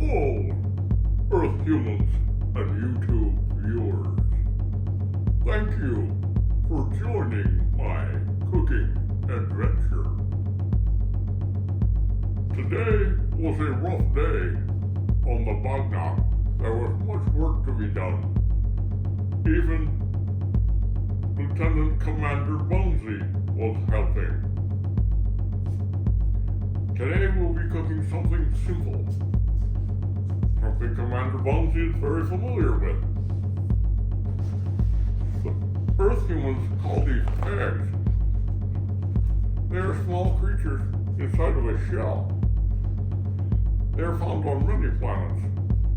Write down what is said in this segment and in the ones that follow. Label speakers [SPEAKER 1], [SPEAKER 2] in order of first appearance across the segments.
[SPEAKER 1] Hello, Earth humans and YouTube viewers. Thank you for joining my cooking adventure. Today was a rough day on the Bagnak. There was much work to be done. Even Lieutenant Commander Boanzy was helping. Today we'll be cooking something simple. Something Commander Boanzy is very familiar with. The Earth humans call these eggs. They are small creatures inside of a shell. They are found on many planets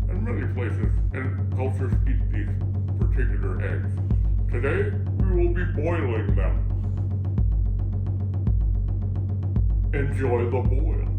[SPEAKER 1] and many places, and cultures eat these particular eggs. Today we will be boiling them. Enjoy the boil.